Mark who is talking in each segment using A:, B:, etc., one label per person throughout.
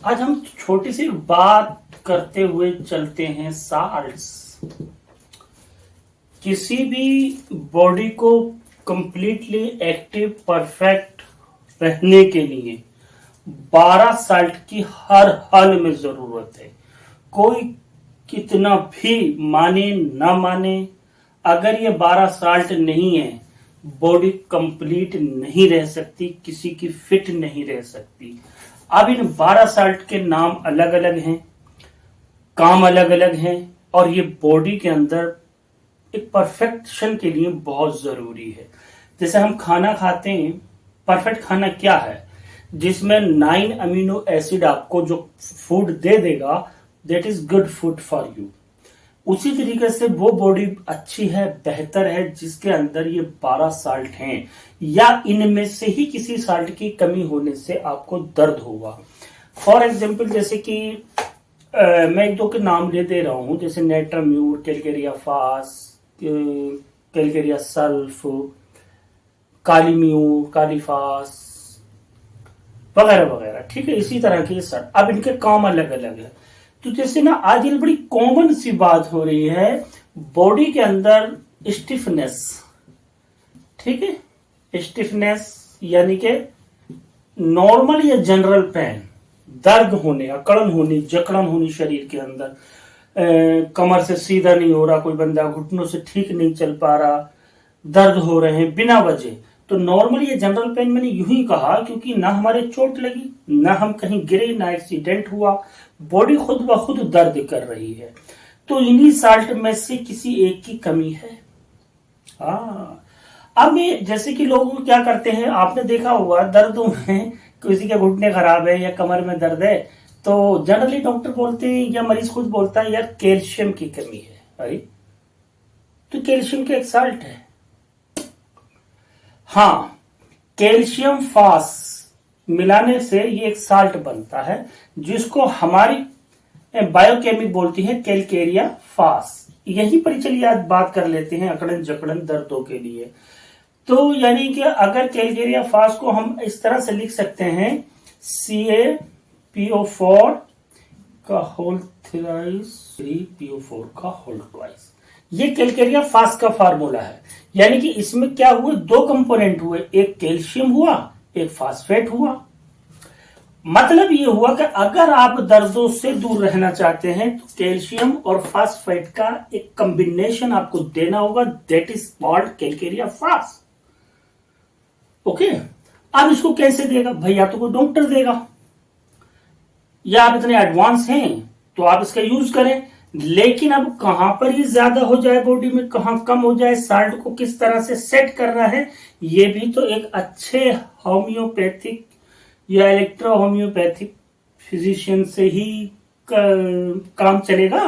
A: आज हम छोटी सी बात करते हुए चलते हैं साल्ट्स। किसी भी बॉडी को कंप्लीटली एक्टिव परफेक्ट रहने के लिए 12 साल्ट की हर हाल में जरूरत है। कोई कितना भी माने ना माने, अगर ये 12 साल्ट नहीं है बॉडी कंप्लीट नहीं रह सकती, किसी की फिट नहीं रह सकती। अब इन 12 साल्ट के नाम अलग अलग हैं, काम अलग अलग हैं, और ये बॉडी के अंदर एक परफेक्शन के लिए बहुत जरूरी है। जैसे हम खाना खाते हैं, परफेक्ट खाना क्या है? जिसमें 9 अमीनो एसिड आपको जो फूड दे देगा, that is good food for you. उसी तरीके से वो बॉडी अच्छी है, बेहतर है, जिसके अंदर ये 12 साल्ट हैं, या इनमें से ही किसी साल्ट की कमी होने से आपको दर्द होगा। फॉर एग्जाम्पल, जैसे कि मैं एक दो के नाम ले दे रहा हूं, जैसे नेट्राम्यूर, कैलकेरिया फास, कैलकेरिया सल्फ, कालीम्यूर, कालीफास वगैरह वगैरह। ठीक है, इसी तरह के सर। अब इनके काम अलग अलग है। तो जैसे ना आज ये बड़ी कॉमन सी बात हो रही है, बॉडी के अंदर स्टिफनेस। ठीक है, स्टिफनेस यानी कि नॉर्मल या जनरल पेन, दर्द होने, अकड़न होनी, जकड़न होनी शरीर के अंदर, कमर से सीधा नहीं हो रहा, कोई बंदा घुटनों से ठीक नहीं चल पा रहा, दर्द हो रहे हैं बिना वजह। तो नॉर्मल ये जनरल पेन मैंने यूं ही कहा क्योंकि ना हमारे चोट लगी, ना हम कहीं गिरे, ना एक्सीडेंट हुआ, बॉडी खुद ब खुद दर्द कर रही है। तो इन्हीं साल्ट में से किसी एक की कमी है। अब ये जैसे कि लोग क्या करते हैं, आपने देखा होगा दर्दों में किसी के घुटने खराब है या कमर में दर्द है, तो जनरली डॉक्टर बोलते हैं या मरीज खुद बोलता है, यार कैल्शियम की कमी है। अरे तो कैल्शियम का एक साल्ट है। हाँ, कैल्शियम फास मिलाने से ये एक साल्ट बनता है, जिसको हमारी बायोकेमिक बोलती है कैलकेरिया फास। यहीं पर चलिए आज बात कर लेते हैं अकड़न जकड़न दर्दों के लिए। तो यानी कि अगर कैलकेरिया फास को हम इस तरह से लिख सकते हैं, CaPO4 का होल थ्राइस 3PO4 का होल ट्वाइस। ये कैलकेरिया फास का फार्मूला है। यानी कि इसमें क्या हुए, दो कंपोनेंट हुए, एक कैल्शियम हुआ, एक फास्फेट हुआ। मतलब ये हुआ कि अगर आप दर्दों से दूर रहना चाहते हैं तो कैल्शियम और फास्फेट का एक कॉम्बिनेशन आपको देना होगा, दैट इज कॉल्ड कैलकेरिया फास। ओके, अब इसको कैसे देगा भाई? या तो कोई डॉक्टर देगा, या आप इतने एडवांस हैं तो आप इसका यूज करें। लेकिन अब कहां पर ये ज्यादा हो जाए बॉडी में, कहां कम हो जाए, साल्ट को किस तरह से सेट करना है, ये भी तो एक अच्छे होम्योपैथिक या इलेक्ट्रो होम्योपैथिक फिजिशियन से ही काम चलेगा।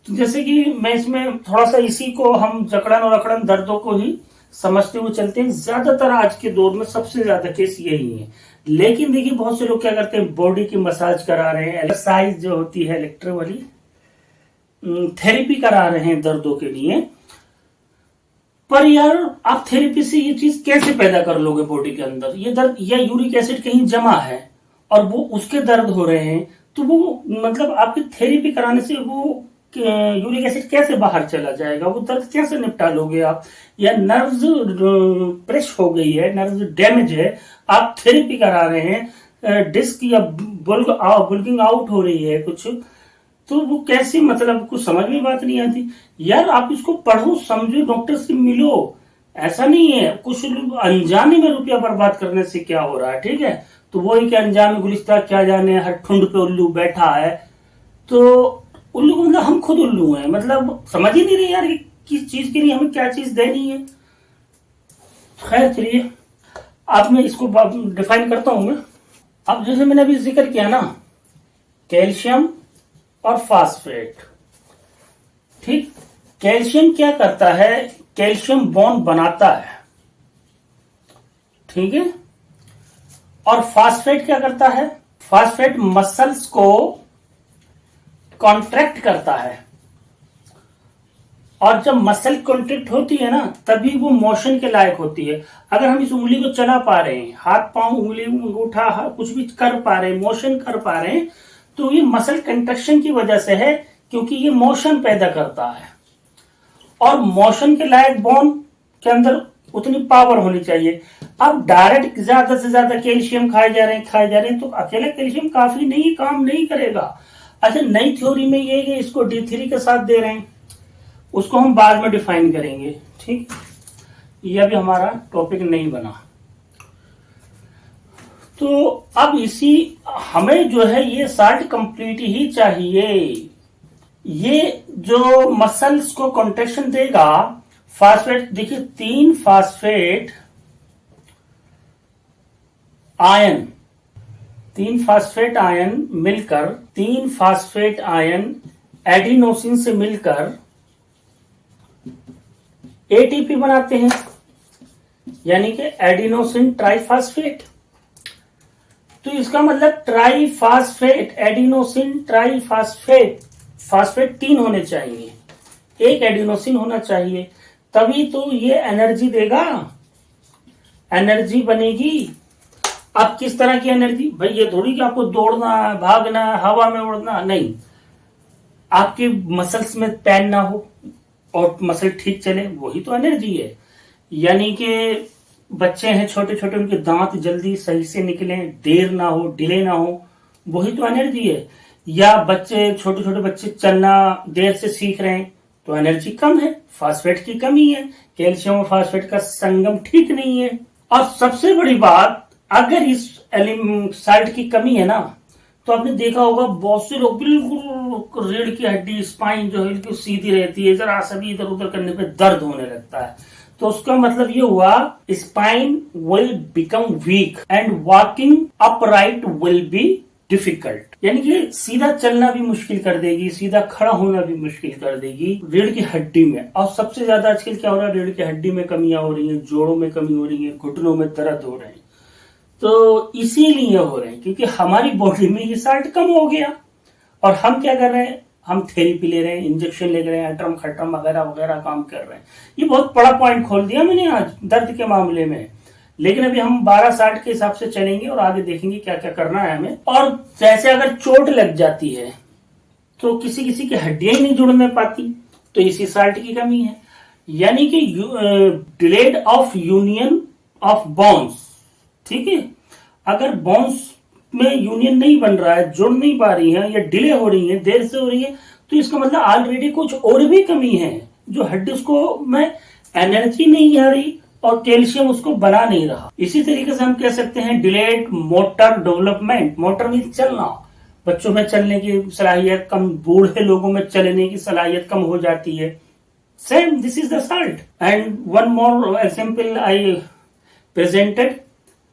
A: तो जैसे कि मैं इसमें थोड़ा सा इसी को हम जकड़न और अकड़न दर्दों को ही समझते हुए चलते हैं। ज्यादातर आज के दौर में सबसे ज्यादा केस यही है। लेकिन देखिए बहुत से लोग क्या करते हैं, बॉडी की मसाज करा रहे हैं, एक्सरसाइज जो होती है इलेक्ट्रो वाली, थेरेपी करा रहे हैं दर्दों के लिए। पर यार आप थेरेपी से ये चीज कैसे पैदा कर लोगे बॉडी के अंदर? ये दर्द या यूरिक एसिड कहीं जमा है और वो उसके दर्द हो रहे हैं, तो वो मतलब आपकी थेरेपी कराने से वो यूरिक एसिड कैसे बाहर चला जाएगा? वो दर्द कैसे निपटा लोगे आप? या नर्व्स प्रेस हो गई है, नर्व्स डैमेज है, आप थेरेपी करा रहे हैं, डिस्क या बुल्किंग आउट हो रही है कुछ, तो वो कैसे, मतलब कुछ समझ में बात नहीं आती। यार आप इसको पढ़ो, समझो, डॉक्टर से मिलो। ऐसा नहीं है, कुछ लोग अनजाने में रुपया बर्बाद करने से क्या हो रहा है। ठीक है, तो वही कि अनजान गुलिस्ता क्या जाने, हर ठुंड पे उल्लू बैठा है। तो उल्लू मतलब हम खुद उल्लू हैं, मतलब समझ ही नहीं रहे यार किस चीज के लिए हमें क्या चीज देनी है। खैर चलिए, अब मैं इसको डिफाइन करता हूं मैं। अब जैसे मैंने अभी जिक्र किया ना, कैल्शियम और फास्फेट। ठीक, कैल्शियम क्या करता है, कैल्शियम बॉन्ड बनाता है। ठीक है, और फास्फेट क्या करता है, फास्फेट मसल्स को कॉन्ट्रैक्ट करता है और जब मसल कॉन्ट्रैक्ट होती है ना तभी वो मोशन के लायक होती है। अगर हम इस उंगली को चला पा रहे हैं, हाथ पांव उंगली अंगूठा कुछ भी कर पा रहे हैं, मोशन कर पा रहे हैं, तो ये मसल कंट्रैक्शन की वजह से है, क्योंकि ये मोशन पैदा करता है। और मोशन के लायक बोन के अंदर उतनी पावर होनी चाहिए। अब डायरेक्ट ज्यादा से ज्यादा कैल्शियम खाए जा रहे हैं तो अकेला कैल्शियम काफी नहीं, काम नहीं करेगा। अच्छा, नई थ्योरी में ये कि इसको D3 के साथ दे रहे हैं, उसको हम बाद में डिफाइन करेंगे। ठीक, ये अभी हमारा टॉपिक नहीं बना। तो अब इसी हमें जो है ये साल्ट कंप्लीट ही चाहिए। ये जो मसल्स को कॉन्ट्रैक्शन देगा, फास्फेट देखिए 3 फास्फेट आयन, 3 फास्फेट आयन मिलकर, 3 फास्फेट आयन एडिनोसिन से मिलकर एटीपी बनाते हैं, यानी कि एडिनोसिन ट्राइफास्फेट। तो इसका मतलब ट्राइफास्फेट, एडिनोसिन ट्राइफास्फेट, फास्फेट 3 होने चाहिए, एक एडिनोसिन होना चाहिए, तभी तो ये एनर्जी देगा, एनर्जी बनेगी। अब किस तरह की एनर्जी? भाई ये थोड़ी कि आपको दौड़ना है, भागना है, हवा में उड़ना, नहीं, आपके मसल्स में पेन ना हो और मसल ठीक चले, वही तो एनर्जी है। यानी कि बच्चे हैं छोटे छोटे, उनके दांत जल्दी सही से निकले, देर ना हो, डिले ना हो, वही तो एनर्जी है। या बच्चे छोटे छोटे बच्चे चलना देर से सीख रहे हैं तो एनर्जी कम है, फास्फेट की कमी है, कैल्शियम और फास्फेट का संगम ठीक नहीं है। और सबसे बड़ी बात, अगर इस साल्ट की कमी है ना, तो आपने देखा होगा बहुत से लोग बिल्कुल रीढ़ की हड्डी, स्पाइन जो है बिल्कुल सीधी रहती है, जरा सा भी इधर उधर करने पे दर्द होने लगता है। तो उसका मतलब ये हुआ spine will become weak and walking upright will be difficult, यानी कि सीधा चलना भी मुश्किल कर देगी, सीधा खड़ा होना भी मुश्किल कर देगी रीढ़ की हड्डी में। और सबसे ज्यादा आजकल क्या हो रहा है, रीढ़ की हड्डी में कमियां हो रही है, जोड़ों में कमी हो रही है, घुटनों में दर्द हो रहे हैं। तो इसीलिए हो रहे हैं क्योंकि हमारी बॉडी में ये साल्ट कम हो गया। और हम क्या कर रहे हैं, हम थेरेपी ले रहे हैं, इंजेक्शन ले रहे हैं, अटरम खटरम वगैरह वगैरह काम कर रहे हैं। ये बहुत बड़ा पॉइंट खोल दिया मैंने आज दर्द के मामले में। लेकिन अभी हम 12-60 के हिसाब से चलेंगे और आगे देखेंगे क्या क्या करना है हमें। और जैसे अगर चोट लग जाती है तो किसी किसी की हड्डियां ही नहीं जुड़ने पाती, तो इसी साल्ट की कमी है। यानी कि delayed of union of bones, ठीक है, अगर बोन्स में यूनियन नहीं बन रहा है, जुड़ नहीं पा रही है, या डिले हो रही है, देर से हो रही है, तो इसका मतलब ऑलरेडी कुछ और भी कमी है, जो हड्डी उसको में एनर्जी नहीं आ रही और कैल्शियम उसको बना नहीं रहा। इसी तरीके से हम कह सकते हैं delayed motor development. Motor mean चलना, बच्चों में चलने की सलाहियत कम, बूढ़े लोगों में चलने की सलाहियत कम हो जाती है। Same this is the salt. And one more example I presented,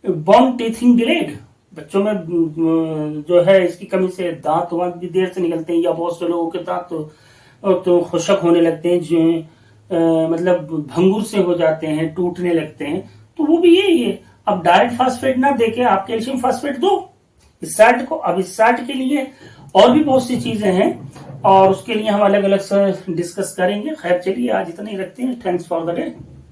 A: bone teething delayed. बच्चों में जो है इसकी कमी से दांत वांत भी देर से निकलते हैं, या बहुत से लोगों के दांत तो खुशक होने लगते हैं, जो मतलब भंगुर से हो जाते हैं, टूटने लगते हैं। तो वो भी यही है। अब डायरेक्ट फास्फेट ना देके आप कैल्शियम फास्फेट दो इस साल्ट को। अब इस साल्ट के लिए और भी बहुत सी चीजें हैं और उसके लिए हम अलग अलग से डिस्कस करेंगे। खैर चलिए आज इतना ही रखते हैं। Thanks for the day.